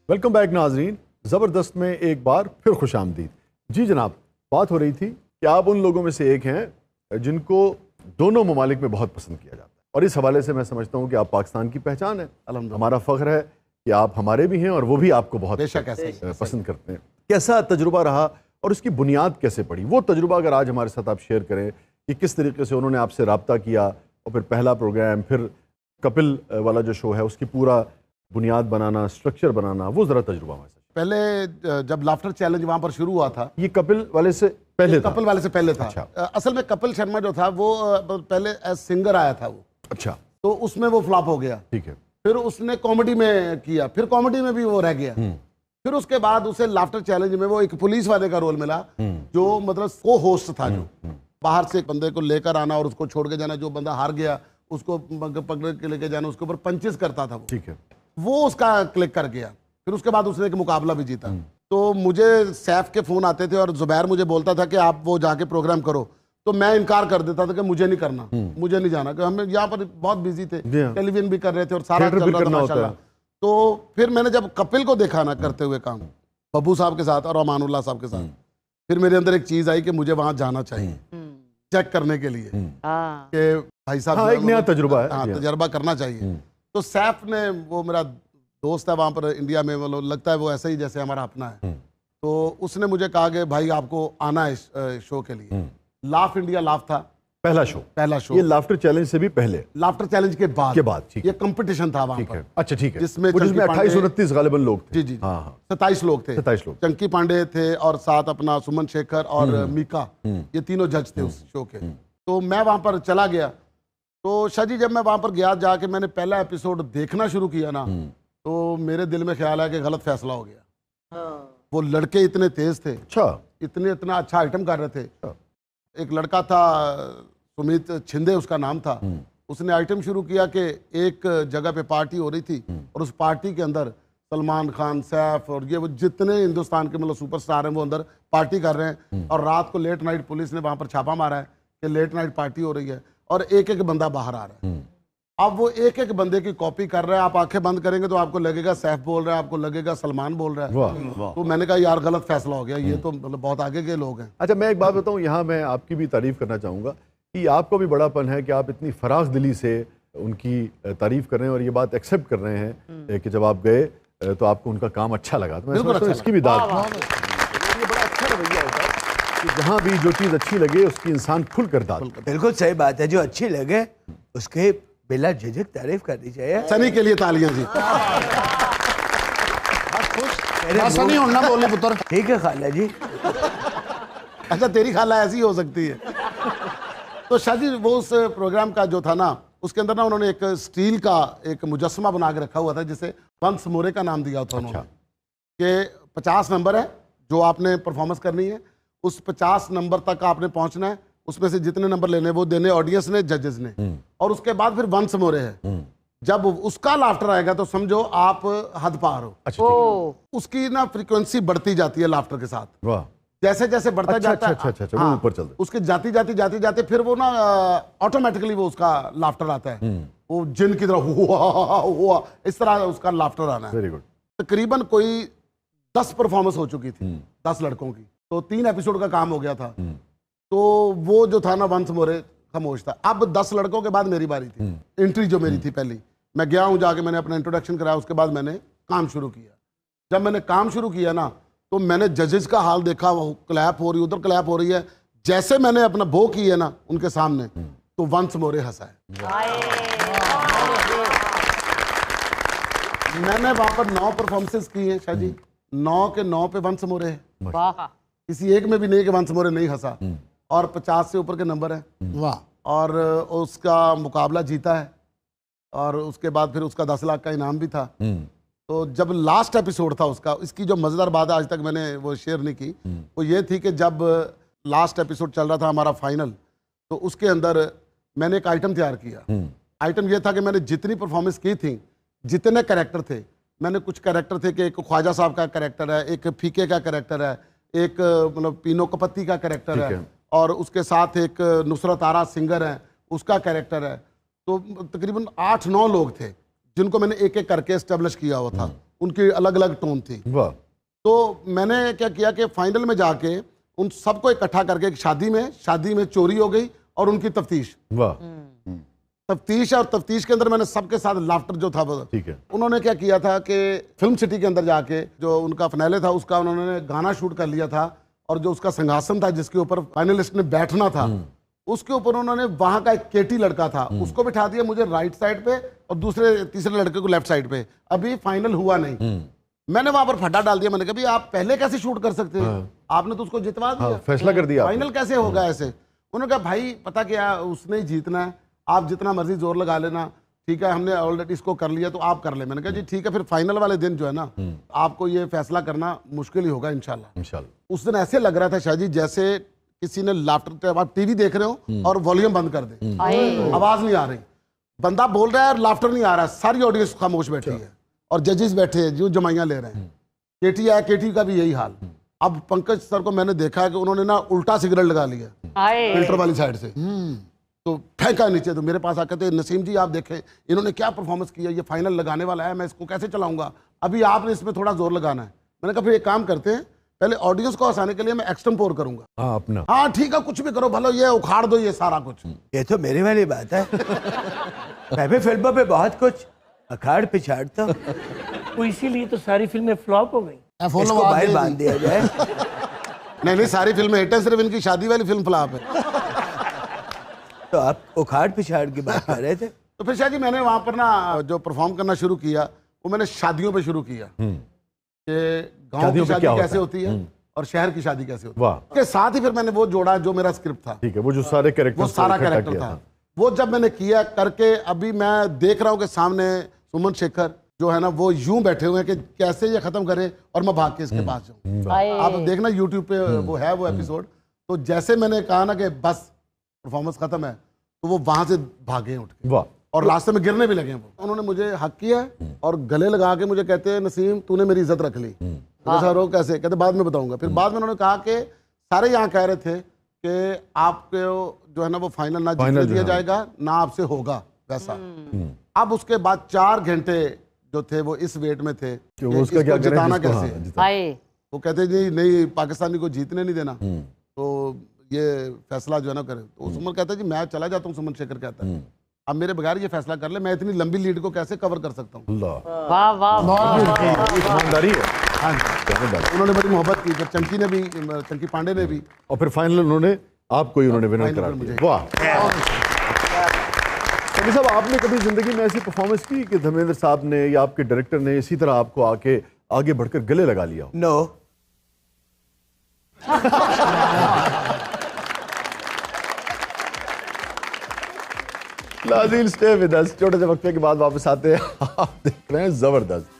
Welcome back नाजरीन। ज़बरदस्त में एक बार फिर खुश आमदीद। जी जनाब, बात हो रही थी कि आप उन लोगों में से एक हैं जिनको दोनों ममालिक में बहुत पसंद किया जाता है, और इस हवाले से मैं समझता हूँ कि आप पाकिस्तान की पहचान है। हमारा फ़ख्र है कि आप हमारे भी हैं और वो भी आपको बहुत पसंद करते हैं। कैसा तजुर्बा रहा और उसकी बुनियाद कैसे पड़ी, वो तजुर्बा अगर आज हमारे साथ आप शेयर करें कि किस तरीके से उन्होंने आपसे रब्ता किया और फिर पहला प्रोग्राम, फिर कपिल वाला जो शो है उसकी पूरा बुनियाद बनाना, स्ट्रक्चर बनाना, वो जरा तजुर्बा हमारे साथ। पहले जब लाफ्टर चैलेंज वहां पर शुरू हुआ था, ये कपिल वाले से पहले था? कपिल वाले से पहले था। अच्छा। असल में कपिल शर्मा जो था वो पहले एज सिंगर आया था वो। अच्छा। तो उसमें वो फ्लॉप हो गया। ठीक है। फिर उसने कॉमेडी में किया, फिर कॉमेडी में भी वो रह गया। फिर उसके बाद उसे लाफ्टर चैलेंज में वो एक पुलिस वाले का रोल मिला, जो मतलब को होस्ट था, जो बाहर से एक बंदे को लेकर आना और उसको छोड़ के जाना, जो बंदा हार गया उसको पकड़ के लेके जाना, उसके ऊपर पंचेस करता था वो। ठीक है। वो उसका क्लिक कर गया। फिर उसके बाद उसने एक मुकाबला भी जीता। तो मुझे सैफ के फोन आते थे और जुबैर मुझे बोलता था कि आप वो जाके प्रोग्राम करो, तो मैं इनकार कर देता था कि मुझे नहीं करना, मुझे नहीं जाना, कि हम यहाँ पर बहुत बिजी थे, टेलीविजन भी कर रहे थे और सारा चल रहा था माशाल्लाह। तो फिर मैंने जब कपिल को देखा ना करते हुए काम बब्बू साहब के साथ और अमानुल्लाह साहब के साथ, फिर मेरे अंदर एक चीज आई कि मुझे वहां जाना चाहिए चेक करने के लिए कि भाई साहब एक नया तजुर्बा है। हाँ, तजुर्बा करना चाहिए। तो सैफ ने, वो मेरा दोस्त है वहाँ पर इंडिया में, मतलब लगता है वो ऐसा ही जैसे हमारा अपना है, तो उसने मुझे कहा कि भाई आपको आना है इस शो के लिए। लाफ इंडिया लाफ था पहला शो। ये लाफ्टर चैलेंज से भी पहले, लाफ्टर चैलेंज के बाद ठीक ये कंपटीशन था वहाँ पर। अच्छा, ठीक है। जिसमें 28-29 गालिबन लोग थे। जी 27 लोग थे। चंकी पांडे थे और साथ अपना सुमन शेखर और मीका, ये तीनों जज थे उस शो के। तो मैं वहाँ पर चला गया। तो शाह जी, जब मैं वहाँ पर गया, जाके मैंने पहला एपिसोड देखना शुरू किया ना, तो मेरे दिल में ख्याल है कि गलत फैसला हो गया। वो लड़के इतने तेज थे, इतना अच्छा आइटम कर रहे थे। एक लड़का था, सुमित छिंदे उसका नाम था, उसने आइटम शुरू किया कि एक जगह पे पार्टी हो रही थी और उस पार्टी के अंदर सलमान खान, सैफ और ये वो जितने हिंदुस्तान के मतलब सुपरस्टार हैं वो अंदर पार्टी कर रहे हैं। और रात को लेट नाइट पुलिस ने वहाँ पर छापा मारा है कि लेट नाइट पार्टी हो रही है और एक एक बंदा बाहर आ रहा है। अब वो एक एक बंदे की कॉपी कर रहा है। आप आंखें बंद करेंगे तो आपको लगेगा सैफ बोल रहा है, आपको लगेगा सलमान बोल रहा है। तो मैंने कहा यार गलत फैसला हो गया, ये तो मतलब बहुत आगे के लोग हैं। अच्छा, मैं एक बात बताऊं, यहाँ मैं आपकी भी तारीफ करना चाहूँगा कि आपको भी बड़ापन है कि आप इतनी फराख दिली से उनकी तारीफ कर रहे हैं और ये बात एक्सेप्ट कर रहे हैं कि जब आप गए तो आपको उनका काम अच्छा लगा। तो मैं समझता हूं इसकी भी दाद, ये बड़ा अच्छा रवैया होता है कि जहाँ भी जो चीज़ अच्छी लगे उसकी इंसान खुल कर दाद। बिल्कुल सही बात है, जो अच्छी लगे उसके बिला झिझक तारीफ करनी चाहिए। सनी के लिए तालियां जी। सनी होना बोले पुत्र। ठीक है खाला जी। अच्छा, तेरी खाला ऐसी हो सकती है। तो शाह जी, वो उस प्रोग्राम का जो था ना, उसके अंदर ना उन्होंने एक स्टील का एक मुजस्समा बना के रखा हुआ था जिसे वंश मोरे का नाम दिया था उन्होंने। कि 50 नंबर है जो आपने परफॉर्मेंस करनी है, उस 50 नंबर तक आपने पहुंचना है, उसमें से जितने नंबर लेने वो देने ऑडियंस ने, जजेस ने, और उसके बाद फिर वंश मोरे है। जब उसका लाफ्टर आएगा तो समझो आप हद पार हो। अच्छा, उसकी ना फ्रीक्वेंसी बढ़ती जाती है लाफ्टर के साथ। वाह। जैसे जैसे बढ़ता जाता है, अच्छा, वो ऊपर चलता है। उसके जाती जाते फिर वो ना ऑटोमेटिकली वो उसका लाफ्टर आता है। वो जिन की तरह हुआ इस तरह उसका लाफ्टर आना है। Very good. तकरीबन कोई 10 परफॉर्मेंस हो चुकी थी, 10 लड़कों की। तो 3 एपिसोड का काम हो गया था। तो वो जो था ना, वंश मोरे खामोश था। अब 10 लड़कों के बाद मेरी बारी थी। एंट्री जो मेरी थी पहली, मैं गया हूं, जाके मैंने अपना इंट्रोडक्शन कराया, उसके बाद मैंने काम शुरू किया। जब मैंने काम शुरू किया ना, तो मैंने जजेस का हाल देखा, वो क्लैप हो रही, उधर क्लैप हो रही है। जैसे मैंने अपना बो की है ना उनके सामने, तो वंश मोरे हंसा है। मैंने वहां पर 9 परफॉर्मेंसेस की हैं शाह जी, 9 के 9 पे वंश मोरे है। किसी एक में भी नहीं कि वंश मोरे नहीं हंसा। और 50 से ऊपर के नंबर है। वाह। और उसका मुकाबला जीता है और उसके बाद फिर उसका 10 लाख का इनाम भी था। तो जब लास्ट एपिसोड था उसका, इसकी जो मज़ेदार बात है आज तक मैंने वो शेयर नहीं की, वो ये थी कि जब लास्ट एपिसोड चल रहा था हमारा फाइनल, तो उसके अंदर मैंने एक आइटम तैयार किया। आइटम ये था कि मैंने जितनी परफॉर्मेंस की थी, जितने कैरेक्टर थे, मैंने कुछ कैरेक्टर थे कि एक ख्वाजा साहब का कैरेक्टर है, एक फीके का कैरेक्टर है, एक मतलब पीनो कपत्ती का कैरेक्टर है, और उसके साथ एक नुसरत आरा सिंगर है, उसका कैरेक्टर है। तो तकरीबन 8-9 लोग थे जिनको मैंने एक एक करके एस्टेब्लिश किया हुआ था। उनकी अलग अलग टोन थी। वाह। तो मैंने क्या किया कि फाइनल में जाके उन सबको इकट्ठा करके एक शादी में चोरी हो गई और उनकी तफ्तीश। वाह। तफ्तीश के अंदर मैंने सबके साथ लाफ्टर जो था वो, ठीक है। उन्होंने क्या किया था कि फिल्म सिटी के अंदर जाके जो उनका फिनाले था उसका उन्होंने गाना शूट कर लिया था, और जो उसका सिंहासन था जिसके ऊपर फाइनलिस्ट ने बैठना था उसके ऊपर उन्होंने वहां का एक केटी लड़का था उसको बिठा दिया मुझे राइट साइड पे और तीसरे लड़के को लेफ्ट साइड पे। अभी फाइनल हुआ नहीं, मैंने वहां पर फटा डाल दिया। मैंने कहा भाई आप पहले कैसे शूट कर सकते हैं, आपने तो उसको जितवा दिया, फैसला कर दिया फाइनल कैसे होगा ऐसे। उन्होंने कहा भाई पता क्या, उसने ही जीतना है, आप जितना मर्जी जोर लगा लेना, ठीक है हमने ऑलरेडी इसको कर लिया तो आप कर ले। मैंने कहा जी ठीक है, फिर फाइनल वाले दिन जो है ना आपको ये फैसला करना मुश्किल ही होगा इंशाल्लाह। उस दिन ऐसे लग रहा था शाह जी जैसे किसी ने लाफ्टर, आप टीवी देख रहे हो और वॉल्यूम बंद कर दे, आवाज नहीं आ रही, बंदा बोल रहा है और लाफ्टर नहीं आ रहा है, सारी ऑडियंस खामोश बैठी है और जजेस बैठे हैं जो जमाइयां ले रहे हैं। केटी आया, केटी का भी यही हाल। अब पंकज सर को मैंने देखा है कि उन्होंने ना उल्टा सिगरेट लगा लिया फिल्टर वाली साइड से, तो फेंका नीचे। तो मेरे पास आकर कहते नसीम जी आप देखें इन्होंने क्या परफॉर्मेंस किया, ये फाइनल लगाने वाला है, मैं इसको कैसे चलाऊंगा, अभी आपने इसमें थोड़ा जोर लगाना है। मैंने कहा फिर एक काम करते हैं, पहले ऑडियंस को हंसाने के लिए मैं एक्सटेम्पोर करूंगा। हाँ अपना, हाँ ठीक है कुछ भी करो, भलो ये उखाड़ दो ये सारा कुछ। ये तो मेरे वाली बात है। मैं भी फिल्मों पे बहुत कुछ अखाड़ पिछाड़ता हूँ, वो इसीलिए तो सारी फिल्में फ्लॉप हो गई। इसको बाहर बांध दिया जाए। नहीं सारी फिल्में हिट है, सिर्फ इनकी शादी वाली फिल्म फ्लॉप है। तो आप उखाड़ पिछाड़ की बात कर रहे थे। तो फिर शाह जी मैंने वहां पर ना जो परफॉर्म करना शुरू किया वो मैंने शादियों पे शुरू किया कि गांव की शादी कैसे होती है और शहर की शादी कैसे होती है। के साथ ही फिर मैंने वो जोड़ा जो मेरा स्क्रिप्ट था, ठीक है, वो जो सारे कैरेक्टर, वो सारा कैरेक्टर था, वो जब मैंने किया करके अभी मैं देख रहा हूँ कि सामने सुमन शेखर जो है ना वो यूं बैठे हुए हैं कि कैसे ये खत्म करे और मैं भाग के इसके पास जाऊं। आप देखना यूट्यूब पे वो है वो एपिसोड। तो जैसे मैंने कहा ना कि बस परफॉर्मेंस खत्म है तो वो वहां से भागे उठ के, वाह, और रास्ते में गिरने भी लगे। वो उन्होंने मुझे हक किया और गले लगा के मुझे कहते हैं नसीम तूने मेरी इज्जत रख ली। सर वो कैसे, कहते बाद में बताऊंगा। फिर बाद में उन्होंने कहा कि सारे यहाँ कह रहे थे कि आपको जो है ना वो फाइनल ना जीतने दिया जाएगा ना आपसे होगा वैसा। अब उसके बाद 4 घंटे जो थे वो इस वेट में थे कि उसका क्या जिताना कैसे। हाय वो कहते जी नहीं पाकिस्तानी को जीतने नहीं देना, तो ये फैसला जो है ना करे। तो सुमन कहता है जी मैं चला जाता हूँ, सुमन शेखर कहता है अब मेरे बगैर ये फैसला कर ले, मैं इतनी लंबी लीड को कैसे कवर कर सकता हूँ। वाह वाह, ईमानदारी है। हाँ उन्होंने बड़ी मोहब्बत की, फिर चंकी पांडे ने भी, और फिर फाइनल उन्होंने आपको ही उन्होंने विनर करा दिया। वाह। साहब आपने कभी जिंदगी में ऐसी परफॉर्मेंस की कि धर्मेंद्र साहब ने या आपके डायरेक्टर ने इसी तरह आपको आके आगे बढ़कर गले लगा लिया हो? नो। नाज़रीन स्टे विद अस, छोटे से वक्फे के बाद वापस आते हैं। आप देख रहे हैं जबरदस्त।